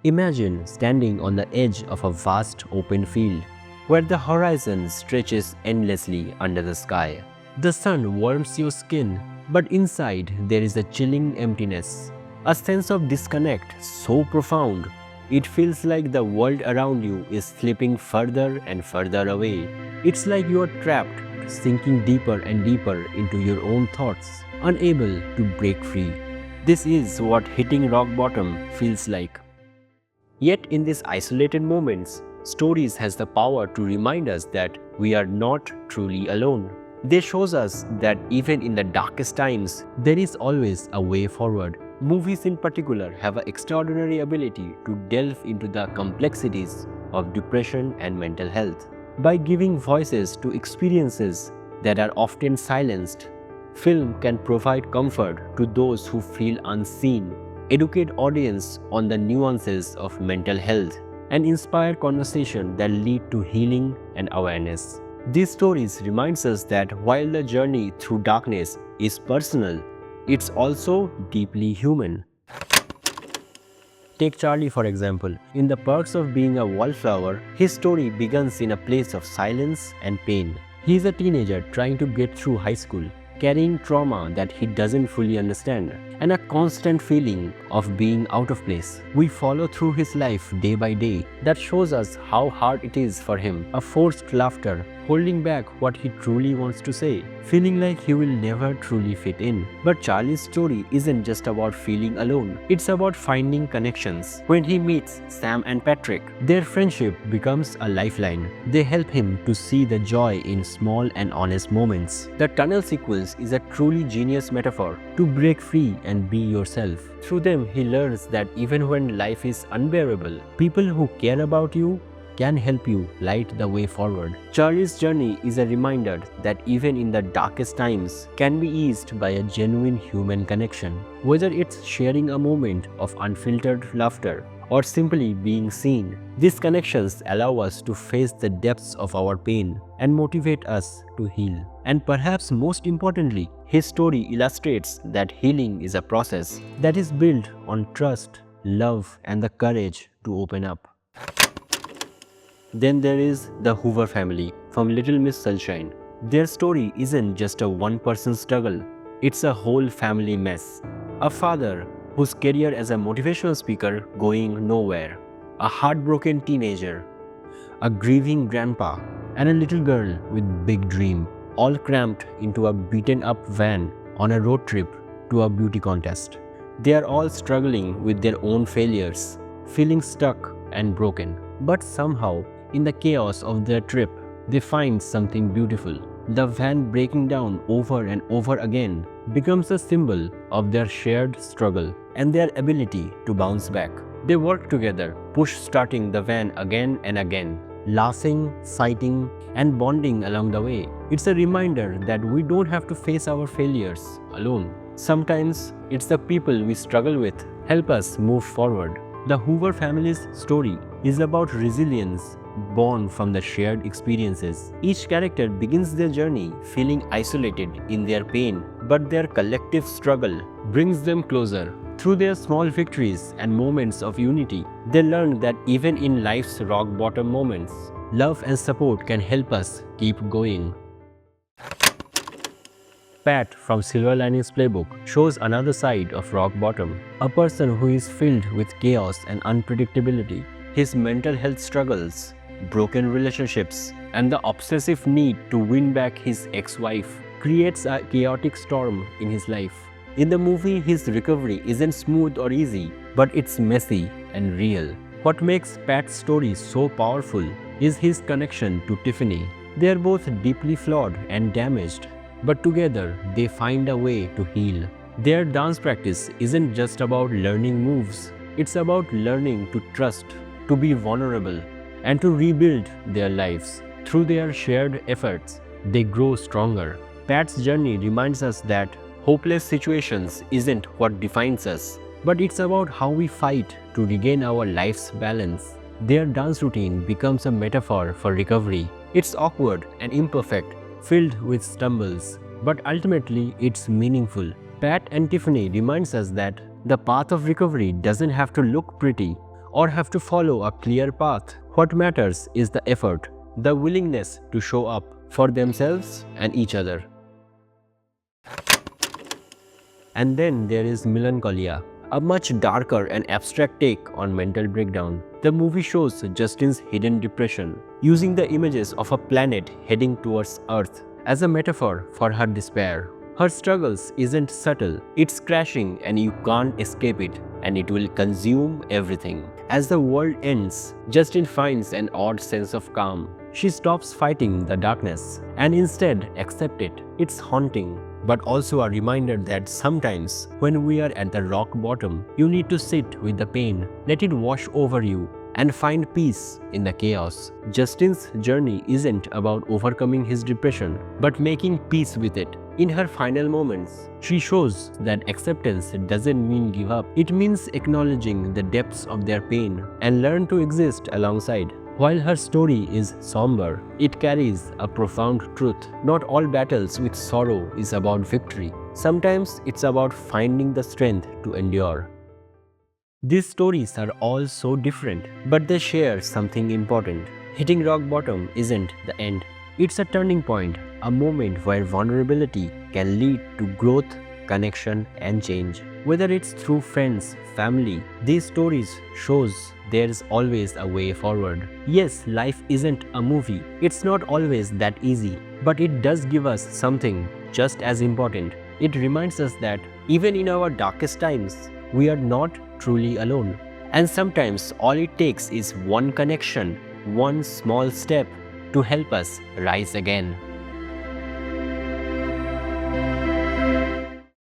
Imagine standing on the edge of a vast open field where the horizon stretches endlessly under the sky. The sun warms your skin, but inside there is a chilling emptiness, a sense of disconnect so profound it feels like the world around you is slipping further and further away. It's like you are trapped, sinking deeper and deeper into your own thoughts, unable to break free. This is what hitting rock bottom feels like. Yet in these isolated moments, stories has the power to remind us that we are not truly alone. They shows us that even in the darkest times, there is always a way forward. Movies in particular have an extraordinary ability to delve into the complexities of depression and mental health. By giving voices to experiences that are often silenced, film can provide comfort to those who feel unseen, educate audience on the nuances of mental health, and inspire conversation that lead to healing and awareness. These stories reminds us that while the journey through darkness is personal, it's also deeply human. Take Charlie for example. In The Perks of Being a Wallflower, his story begins in a place of silence and pain. He is a teenager trying to get through high school, carrying trauma that he doesn't fully understand, and a constant feeling of being out of place. We follow through his life day by day. That shows us how hard it is for him, a forced laughter, holding back what he truly wants to say, feeling like he will never truly fit in. But Charlie's story isn't just about feeling alone, it's about finding connections. When he meets Sam and Patrick, their friendship becomes a lifeline. They help him to see the joy in small and honest moments. The tunnel sequence is a truly genius metaphor to break free and be yourself. Through them, he learns that even when life is unbearable, people who care about you can help you light the way forward. Charlie's journey is a reminder that even in the darkest times can be eased by a genuine human connection. Whether it's sharing a moment of unfiltered laughter or simply being seen, these connections allow us to face the depths of our pain and motivate us to heal. And perhaps most importantly, his story illustrates that healing is a process that is built on trust, love, and the courage to open up. Then there is the Hoover family from Little Miss Sunshine. Their story isn't just a one-person struggle, it's a whole family mess. A father whose career as a motivational speaker going nowhere, a heartbroken teenager, a grieving grandpa, and a little girl with big dream, all cramped into a beaten-up van on a road trip to a beauty contest. They are all struggling with their own failures, feeling stuck and broken. But somehow, in the chaos of their trip, they find something beautiful. The van breaking down over and over again becomes a symbol of their shared struggle and their ability to bounce back. They work together, starting the van again and again, laughing, fighting, and bonding along the way. It's a reminder that we don't have to face our failures alone. Sometimes it's the people we struggle with help us move forward. The Hoover family's story is about resilience born from the shared experiences. Each character begins their journey feeling isolated in their pain, but their collective struggle brings them closer. Through their small victories and moments of unity, they learn that even in life's rock bottom moments, love and support can help us keep going. Pat from Silver Linings Playbook shows another side of rock bottom, a person who is filled with chaos and unpredictability. His mental health struggles, broken relationships, and the obsessive need to win back his ex-wife creates a chaotic storm in his life. In the movie, his recovery isn't smooth or easy, but it's messy and real. What makes Pat's story so powerful is his connection to Tiffany. They are both deeply flawed and damaged, but together they find a way to heal. Their dance practice isn't just about learning moves, it's about learning to trust, to be vulnerable, and to rebuild their lives. Through their shared efforts, they grow stronger. Pat's journey reminds us that hopeless situations isn't what defines us, but it's about how we fight to regain our life's balance. Their dance routine becomes a metaphor for recovery. It's awkward and imperfect, filled with stumbles, but ultimately it's meaningful. Pat and Tiffany reminds us that the path of recovery doesn't have to look pretty or have to follow a clear path. What matters is the effort, the willingness to show up for themselves and each other. And then there is Melancholia, a much darker and abstract take on mental breakdown. The movie shows Justin's hidden depression, using the images of a planet heading towards Earth as a metaphor for her despair. Her struggles isn't subtle, it's crashing and you can't escape it, and it will consume everything. As the world ends, Justin finds an odd sense of calm. She stops fighting the darkness and instead accepts it. It's haunting, but also a reminder that sometimes when we are at the rock bottom, you need to sit with the pain, let it wash over you, and find peace in the chaos. Justin's journey isn't about overcoming his depression, but making peace with it. In her final moments, she shows that acceptance doesn't mean give up. It means acknowledging the depths of their pain and learn to exist alongside. While her story is somber, it carries a profound truth. Not all battles with sorrow is about victory. Sometimes it's about finding the strength to endure. These stories are all so different, but they share something important. Hitting rock bottom isn't the end. It's a turning point, a moment where vulnerability can lead to growth, connection, and change. Whether it's through friends, family, these stories shows there's always a way forward. Yes, life isn't a movie. It's not always that easy, but it does give us something just as important. It reminds us that even in our darkest times, we are not truly alone. And sometimes all it takes is one connection, one small step to help us rise again.